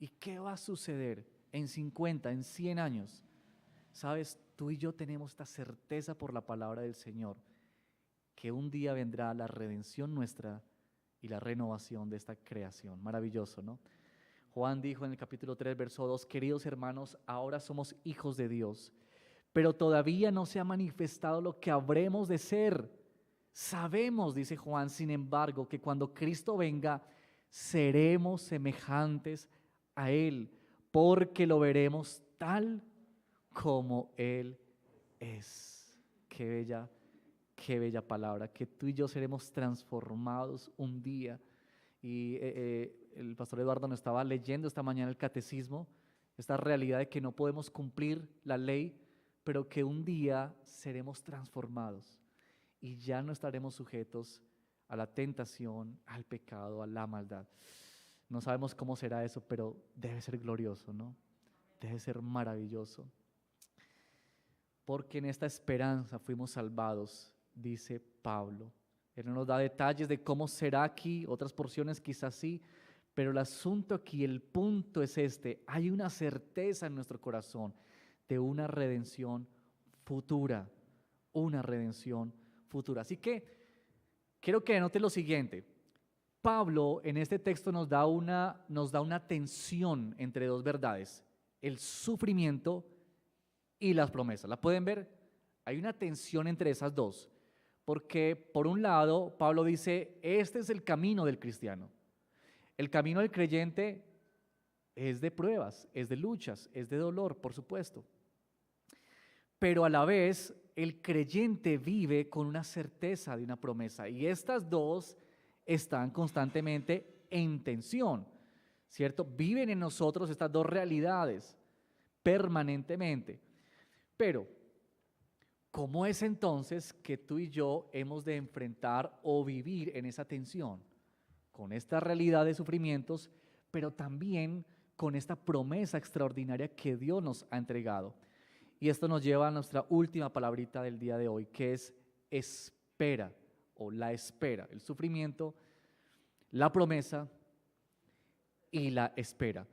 ¿Y qué va a suceder en 50, en 100 años? Sabes, tú y yo tenemos esta certeza por la palabra del Señor, que un día vendrá la redención nuestra y la renovación de esta creación. Maravilloso, ¿no? Juan dijo en el capítulo 3, verso 2: queridos hermanos, ahora somos hijos de Dios, pero todavía no se ha manifestado lo que habremos de ser. Sabemos, dice Juan, sin embargo, que cuando Cristo venga, seremos semejantes a Él, porque lo veremos tal como Él es. Qué bella palabra, que tú y yo seremos transformados un día. Y el pastor Eduardo nos estaba leyendo esta mañana el catecismo, esta realidad de que no podemos cumplir la ley, pero que un día seremos transformados y ya no estaremos sujetos a la tentación, al pecado, a la maldad. No sabemos cómo será eso, pero debe ser glorioso, ¿no? Debe ser maravilloso. Porque en esta esperanza fuimos salvados, dice Pablo. Él no nos da detalles de cómo será aquí, otras porciones quizás sí, pero el asunto aquí, el punto es este: hay una certeza en nuestro corazón de una redención futura, una redención futura. Así que quiero que anote lo siguiente. Pablo en este texto nos da una tensión entre dos verdades: el sufrimiento y las promesas. ¿La pueden ver? Hay una tensión entre esas dos, porque por un lado Pablo dice, este es el camino del cristiano. El camino del creyente es de pruebas, es de luchas, es de dolor, por supuesto. Pero a la vez el creyente vive con una certeza de una promesa, y estas dos están constantemente en tensión, ¿cierto? Viven en nosotros estas dos realidades permanentemente. Pero, ¿cómo es entonces que tú y yo hemos de enfrentar o vivir en esa tensión? Con esta realidad de sufrimientos, pero también con esta promesa extraordinaria que Dios nos ha entregado. Y esto nos lleva a nuestra última palabrita del día de hoy, que es espera, o la espera: el sufrimiento, la promesa y la espera.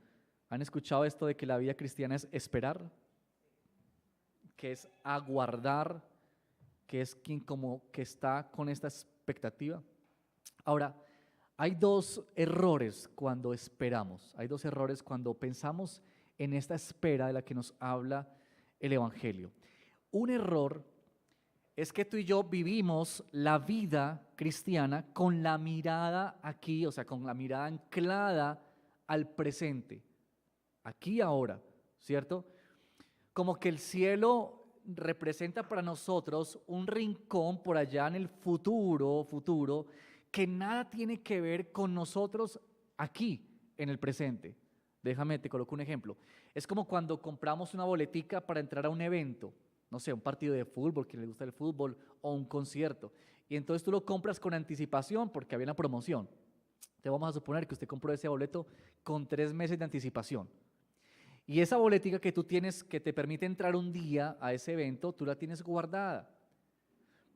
¿Han escuchado esto de que la vida cristiana es esperar? Que es aguardar, que es quien como que está con esta expectativa. Ahora, hay dos errores cuando esperamos, hay dos errores cuando pensamos en esta espera de la que nos habla el Evangelio. Un error es que tú y yo vivimos la vida cristiana con la mirada aquí, o sea, con la mirada anclada al presente, aquí ahora, ¿cierto? Como que el cielo representa para nosotros un rincón por allá en el futuro, que nada tiene que ver con nosotros aquí, en el presente. Déjame, te coloco un ejemplo. Es como cuando compramos una boletica para entrar a un evento, no sé, un partido de fútbol, quien le gusta el fútbol, o un concierto. Y entonces tú lo compras con anticipación porque había una promoción. Te vamos a suponer que usted compró ese boleto con 3 meses de anticipación. Y esa boletica que tú tienes, que te permite entrar un día a ese evento, tú la tienes guardada.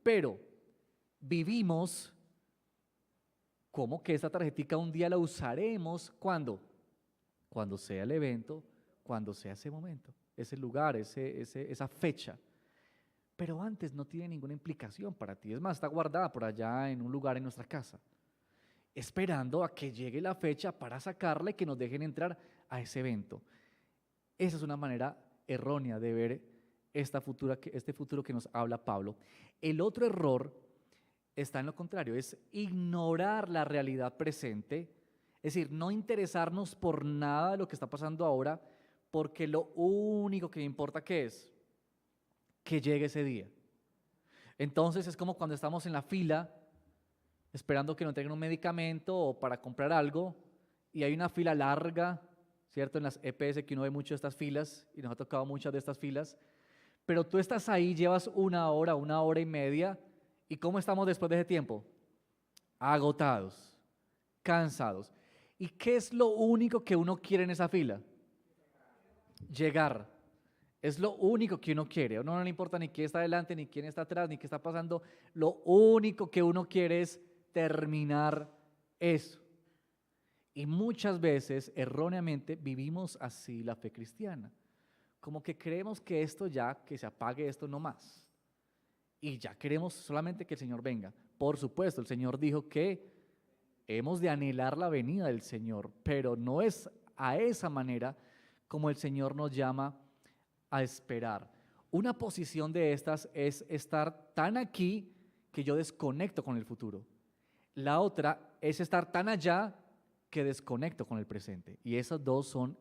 Pero vivimos como que esta tarjetica un día la usaremos. ¿Cuándo? Cuando sea el evento, cuando sea ese momento, ese lugar, esa fecha. Pero antes no tiene ninguna implicación para ti. Es más, está guardada por allá en un lugar en nuestra casa, esperando a que llegue la fecha para sacarla y que nos dejen entrar a ese evento. Esa es una manera errónea de ver este futuro que nos habla Pablo. El otro error está en lo contrario, es ignorar la realidad presente, es decir, no interesarnos por nada de lo que está pasando ahora, porque lo único que me importa ¿qué es? Que llegue ese día. Entonces es como cuando estamos en la fila esperando que nos entreguen un medicamento o para comprar algo, y hay una fila larga, ¿cierto? En las EPS que uno ve mucho de estas filas, y nos ha tocado muchas de estas filas, pero tú estás ahí, llevas 1 hora y media, ¿y cómo estamos después de ese tiempo? Agotados, cansados. ¿Y qué es lo único que uno quiere en esa fila? Llegar. Es lo único que uno quiere. A uno no le importa ni quién está adelante, ni quién está atrás, ni qué está pasando. Lo único que uno quiere es terminar eso. Y muchas veces, erróneamente, vivimos así la fe cristiana. Como que creemos que esto ya, que se apague esto no más. Y ya queremos solamente que el Señor venga. Por supuesto, el Señor dijo que hemos de anhelar la venida del Señor, pero no es a esa manera como el Señor nos llama a esperar. Una posición de estas es estar tan aquí que yo desconecto con el futuro. La otra es estar tan allá que desconecto con el presente. Y esas dos son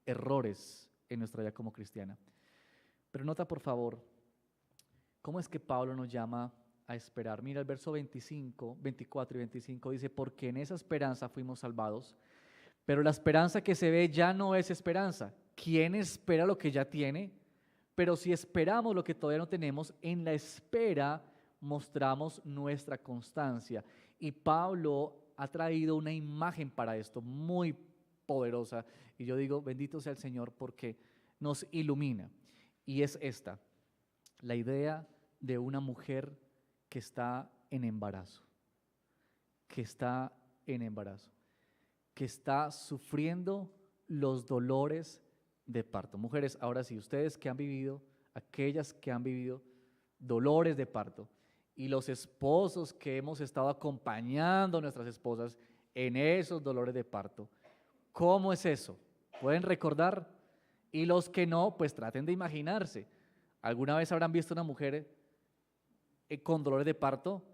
errores en nuestra vida como cristiana. Pero nota por favor, ¿cómo es que Pablo nos llama a esperar? Mira el verso 24 y 25 dice, porque en esa esperanza fuimos salvados, pero la esperanza que se ve ya no es esperanza. ¿Quién espera lo que ya tiene? Pero si esperamos lo que todavía no tenemos, en la espera mostramos nuestra constancia. Y Pablo ha traído una imagen para esto muy poderosa. Y yo digo, bendito sea el Señor porque nos ilumina. Y es esta, la idea de una mujer que está en embarazo, que está en embarazo, que está sufriendo los dolores de parto. Mujeres, ahora sí, ustedes que han vivido, aquellas que han vivido dolores de parto, y los esposos que hemos estado acompañando a nuestras esposas en esos dolores de parto, ¿cómo es eso? ¿Pueden recordar? Y los que no, pues traten de imaginarse. ¿Alguna vez habrán visto una mujer con dolores de parto,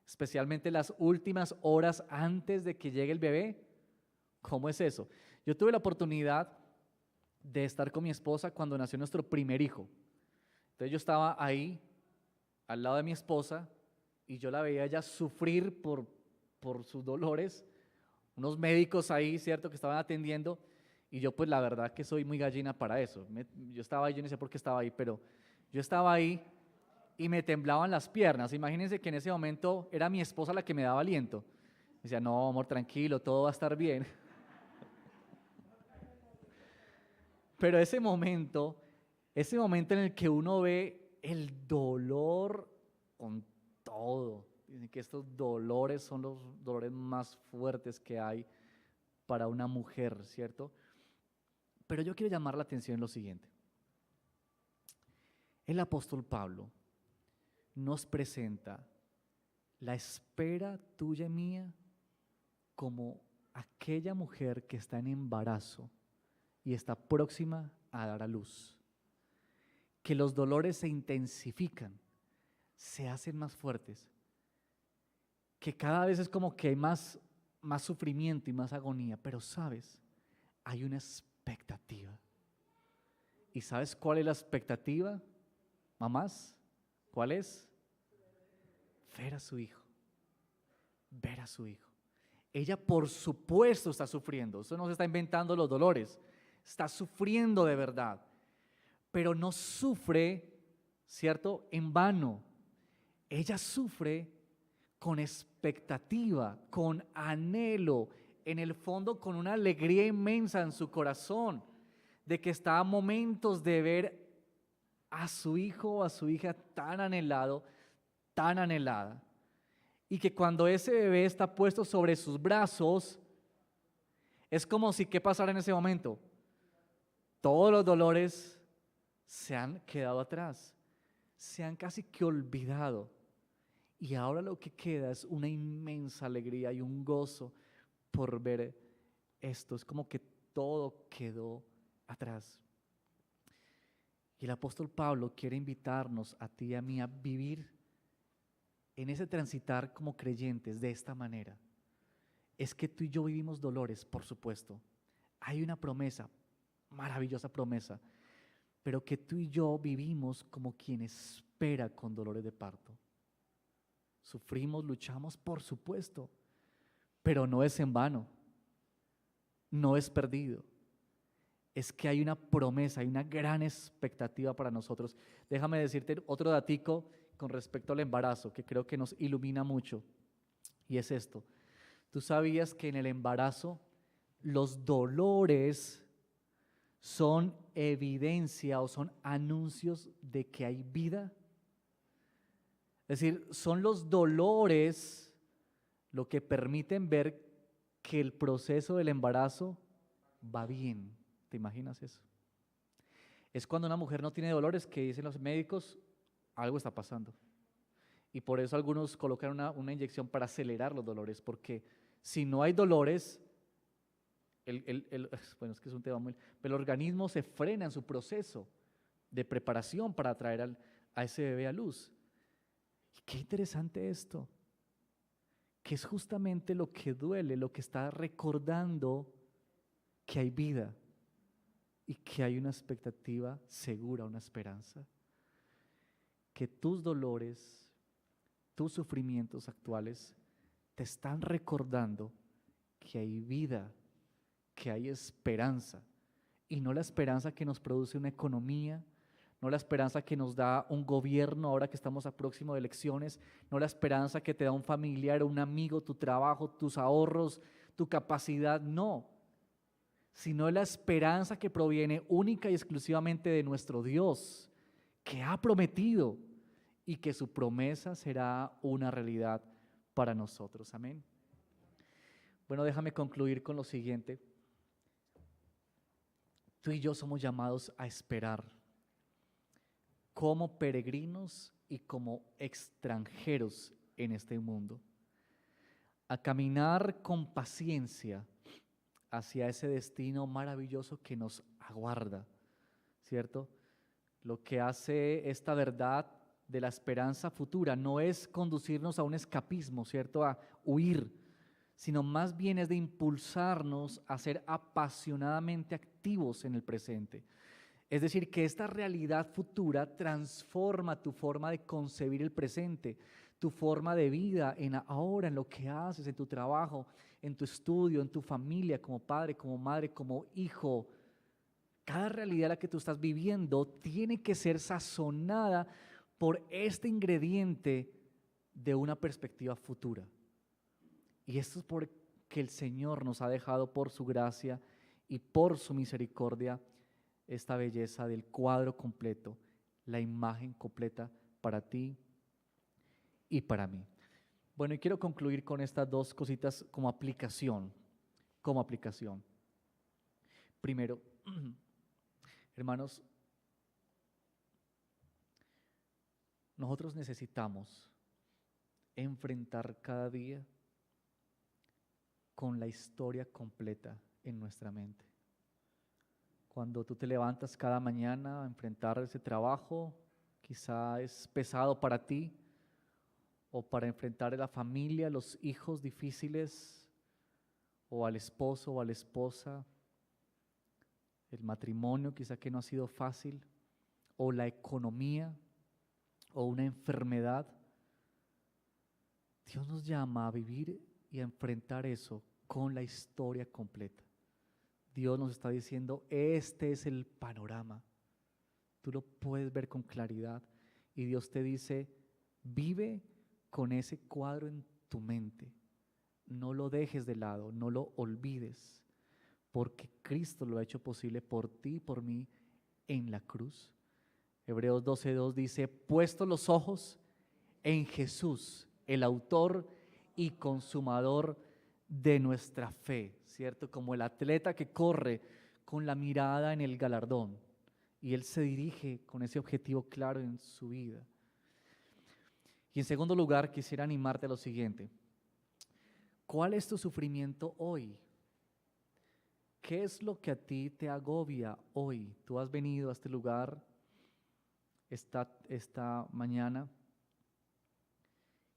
especialmente las últimas horas antes de que llegue el bebé? ¿Cómo es eso? Yo tuve la oportunidad de estar con mi esposa cuando nació nuestro primer hijo. Entonces yo estaba ahí, al lado de mi esposa, y yo la veía ya sufrir por sus dolores, unos médicos ahí, ¿cierto?, que estaban atendiendo, y yo pues la verdad que soy muy gallina para eso. Yo estaba ahí, yo no sé por qué estaba ahí, pero yo estaba ahí y me temblaban las piernas. Imagínense que en ese momento era mi esposa la que me daba aliento. Me decía, no, amor, tranquilo, todo va a estar bien. Pero ese momento en el que uno ve el dolor con todo, dicen que estos dolores son los dolores más fuertes que hay para una mujer, ¿cierto? Pero yo quiero llamar la atención en lo siguiente. El apóstol Pablo nos presenta la espera tuya y mía como aquella mujer que está en embarazo y está próxima a dar a luz. Que los dolores se intensifican, se hacen más fuertes, que cada vez es como que hay más sufrimiento y más agonía, pero sabes, hay una expectativa. ¿Y sabes cuál es la expectativa, mamás? ¿Cuál es? Ver a su hijo, ver a su hijo. Ella por supuesto está sufriendo, eso no se está inventando los dolores, está sufriendo de verdad, pero no sufre, ¿cierto?, en vano. Ella sufre con expectativa, con anhelo, en el fondo con una alegría inmensa en su corazón, de que está a momentos de ver a su hijo o a su hija tan anhelado, tan anhelada, y que cuando ese bebé está puesto sobre sus brazos, es como si, ¿qué pasara en ese momento? Todos los dolores se han quedado atrás, se han casi que olvidado, y ahora lo que queda es una inmensa alegría y un gozo por ver esto. Es como que todo quedó atrás. Y el apóstol Pablo quiere invitarnos a ti y a mí a vivir en ese transitar como creyentes de esta manera. Es que tú y yo vivimos dolores, por supuesto. Hay una promesa, maravillosa promesa, pero que tú y yo vivimos como quien espera con dolores de parto. Sufrimos, luchamos, por supuesto, pero no es en vano, no es perdido. Es que hay una promesa, hay una gran expectativa para nosotros. Déjame decirte otro datico con respecto al embarazo, que creo que nos ilumina mucho, y es esto. ¿Tú sabías que en el embarazo los dolores son evidencia o son anuncios de que hay vida? Es decir, son los dolores lo que permiten ver que el proceso del embarazo va bien. ¿Te imaginas eso? Es cuando una mujer no tiene dolores que dicen los médicos, algo está pasando. Y por eso algunos colocan una inyección para acelerar los dolores, porque si no hay dolores, bueno, es que es un tema muy... Pero el organismo se frena en su proceso de preparación para traer a ese bebé a luz. Y qué interesante esto, que es justamente lo que duele, lo que está recordando que hay vida y que hay una expectativa segura, una esperanza. Que tus dolores, tus sufrimientos actuales te están recordando que hay vida, que hay esperanza, y no la esperanza que nos produce una economía, no la esperanza que nos da un gobierno ahora que estamos a próximo de elecciones, no la esperanza que te da un familiar o un amigo, tu trabajo, tus ahorros, tu capacidad, no, sino es la esperanza que proviene única y exclusivamente de nuestro Dios, que ha prometido y que su promesa será una realidad para nosotros. Amén. Bueno, déjame concluir con lo siguiente. Tú y yo somos llamados a esperar como peregrinos y como extranjeros en este mundo, a caminar con paciencia hacia ese destino maravilloso que nos aguarda, ¿cierto? Lo que hace esta verdad de la esperanza futura no es conducirnos a un escapismo, ¿cierto? A huir, sino más bien es de impulsarnos a ser apasionadamente activos en el presente. Es decir, que esta realidad futura transforma tu forma de concebir el presente, tu forma de vida en ahora, en lo que haces, en tu trabajo, en tu estudio, en tu familia, como padre, como madre, como hijo. Cada realidad la que tú estás viviendo tiene que ser sazonada por este ingrediente de una perspectiva futura. Y esto es porque el Señor nos ha dejado por su gracia y por su misericordia esta belleza del cuadro completo, la imagen completa para ti y para mí. Bueno, y quiero concluir con estas dos cositas como aplicación, Primero, hermanos, nosotros necesitamos enfrentar cada día con la historia completa en nuestra mente. Cuando tú te levantas cada mañana a enfrentar ese trabajo, quizá es pesado para ti, o para enfrentar a la familia, los hijos difíciles, o al esposo o a la esposa, el matrimonio quizá que no ha sido fácil, o la economía, o una enfermedad. Dios nos llama a vivir y a enfrentar eso con la historia completa. Dios nos está diciendo, este es el panorama. Tú lo puedes ver con claridad. Y Dios te dice, vive con ese cuadro en tu mente. No lo dejes de lado, no lo olvides, porque Cristo lo ha hecho posible por ti y por mí en la cruz. Hebreos 12:2 dice, puesto los ojos en Jesús, el autor y consumador de nuestra fe, ¿cierto? Como el atleta que corre con la mirada en el galardón y él se dirige con ese objetivo claro en su vida. Y en segundo lugar, quisiera animarte a lo siguiente. ¿Cuál es tu sufrimiento hoy? ¿Qué es lo que a ti te agobia hoy? Tú has venido a este lugar esta mañana.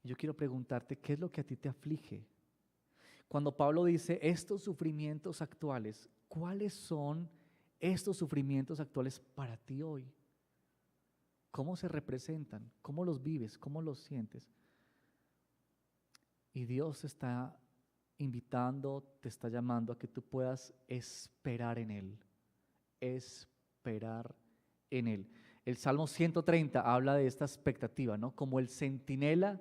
Yo quiero preguntarte, ¿qué es lo que a ti te aflige? Cuando Pablo dice estos sufrimientos actuales, ¿cuáles son estos sufrimientos actuales para ti hoy? ¿Cómo se representan? ¿Cómo los vives? ¿Cómo los sientes? Y Dios te está invitando, te está llamando a que tú puedas esperar en Él. Esperar en Él. El Salmo 130 habla de esta expectativa, ¿no? Como el centinela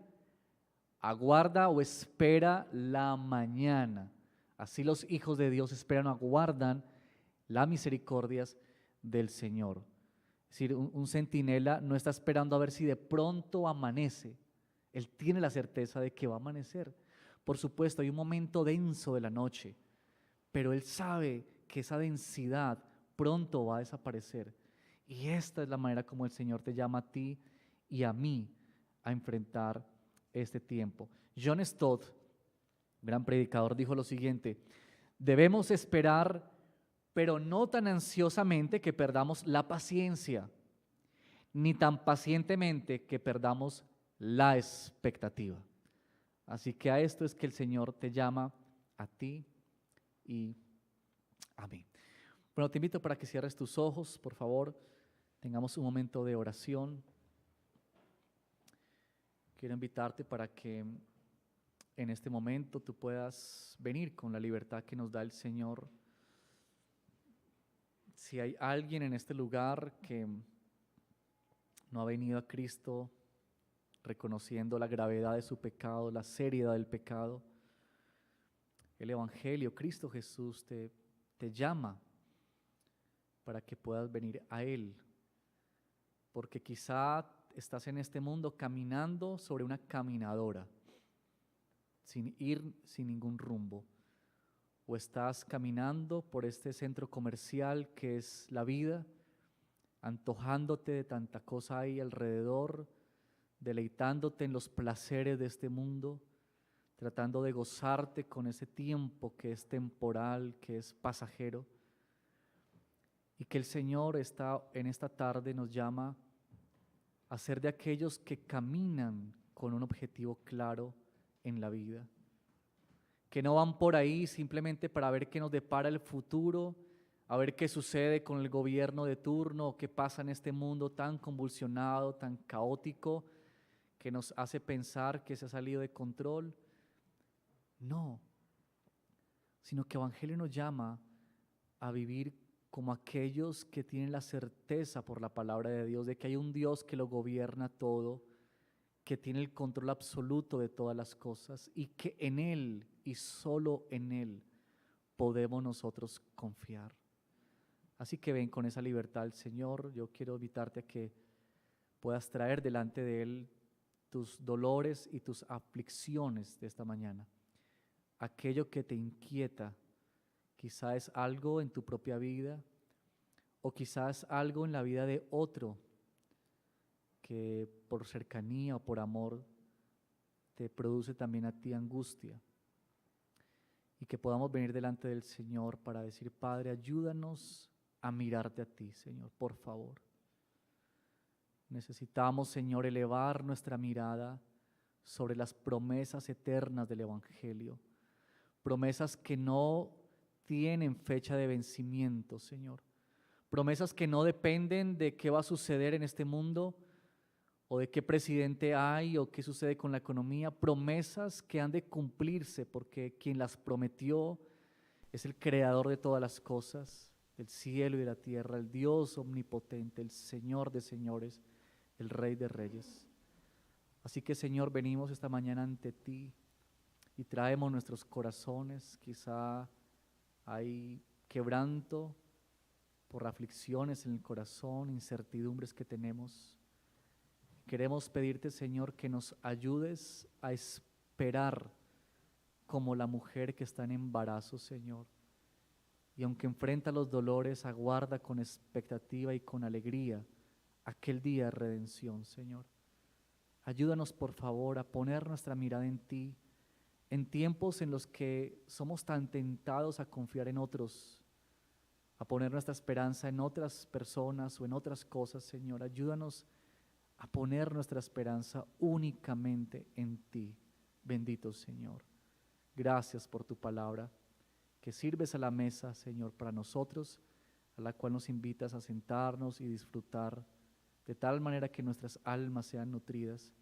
aguarda o espera la mañana. Así los hijos de Dios esperan o aguardan las misericordias del Señor. Es decir, un centinela no está esperando a ver si de pronto amanece. Él tiene la certeza de que va a amanecer. Por supuesto, hay un momento denso de la noche, pero él sabe que esa densidad pronto va a desaparecer. Y esta es la manera como el Señor te llama a ti y a mí a enfrentar este tiempo. John Stott, gran predicador, dijo lo siguiente: debemos esperar, pero no tan ansiosamente que perdamos la paciencia, ni tan pacientemente que perdamos la expectativa. Así que a esto es que el Señor te llama a ti y a mí. Bueno, te invito para que cierres tus ojos, por favor. Tengamos un momento de oración. Quiero invitarte para que en este momento tú puedas venir con la libertad que nos da el Señor. Si hay alguien en este lugar que no ha venido a Cristo reconociendo la gravedad de su pecado, la seriedad del pecado, el Evangelio, Cristo Jesús te te llama para que puedas venir a Él. Porque quizá estás en este mundo caminando sobre una caminadora, sin ir sin ningún rumbo. O estás caminando por este centro comercial que es la vida, antojándote de tanta cosa ahí alrededor, deleitándote en los placeres de este mundo, tratando de gozarte con ese tiempo que es temporal, que es pasajero. Y que el Señor en esta tarde nos llama a ser de aquellos que caminan con un objetivo claro en la vida, que no van por ahí simplemente para ver qué nos depara el futuro, a ver qué sucede con el gobierno de turno, o qué pasa en este mundo tan convulsionado, tan caótico, que nos hace pensar que se ha salido de control. No, sino que el Evangelio nos llama a vivir como aquellos que tienen la certeza por la palabra de Dios de que hay un Dios que lo gobierna todo, que tiene el control absoluto de todas las cosas y que en Él y solo en Él podemos nosotros confiar. Así que ven con esa libertad al Señor. Yo quiero invitarte a que puedas traer delante de Él tus dolores y tus aflicciones de esta mañana. Aquello que te inquieta, quizás es algo en tu propia vida o quizás algo en la vida de otro que por cercanía o por amor te produce también a ti angustia. Y que podamos venir delante del Señor para decir: Padre, ayúdanos a mirarte a ti, Señor, por favor. Necesitamos, Señor, elevar nuestra mirada sobre las promesas eternas del Evangelio, promesas que no tienen fecha de vencimiento, Señor, promesas que no dependen de qué va a suceder en este mundo, o de qué presidente hay, o qué sucede con la economía, promesas que han de cumplirse, porque quien las prometió es el creador de todas las cosas, del cielo y de la tierra, el Dios omnipotente, el Señor de señores, el Rey de reyes. Así que, Señor, venimos esta mañana ante ti y traemos nuestros corazones. Quizá hay quebranto por aflicciones en el corazón, incertidumbres que tenemos. Queremos pedirte, Señor, que nos ayudes a esperar como la mujer que está en embarazo, Señor. Y aunque enfrenta los dolores, aguarda con expectativa y con alegría aquel día de redención, Señor. Ayúdanos, por favor, a poner nuestra mirada en ti, en tiempos en los que somos tan tentados a confiar en otros, a poner nuestra esperanza en otras personas o en otras cosas, Señor. Ayúdanos a poner nuestra esperanza únicamente en ti, bendito Señor. Gracias por tu palabra, que sirves a la mesa, Señor, para nosotros, a la cual nos invitas a sentarnos y disfrutar, de tal manera que nuestras almas sean nutridas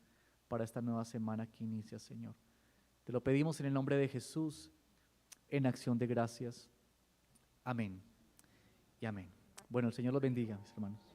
para esta nueva semana que inicia, Señor. Te lo pedimos en el nombre de Jesús, en acción de gracias. Amén y amén. Bueno, el Señor los bendiga, mis hermanos.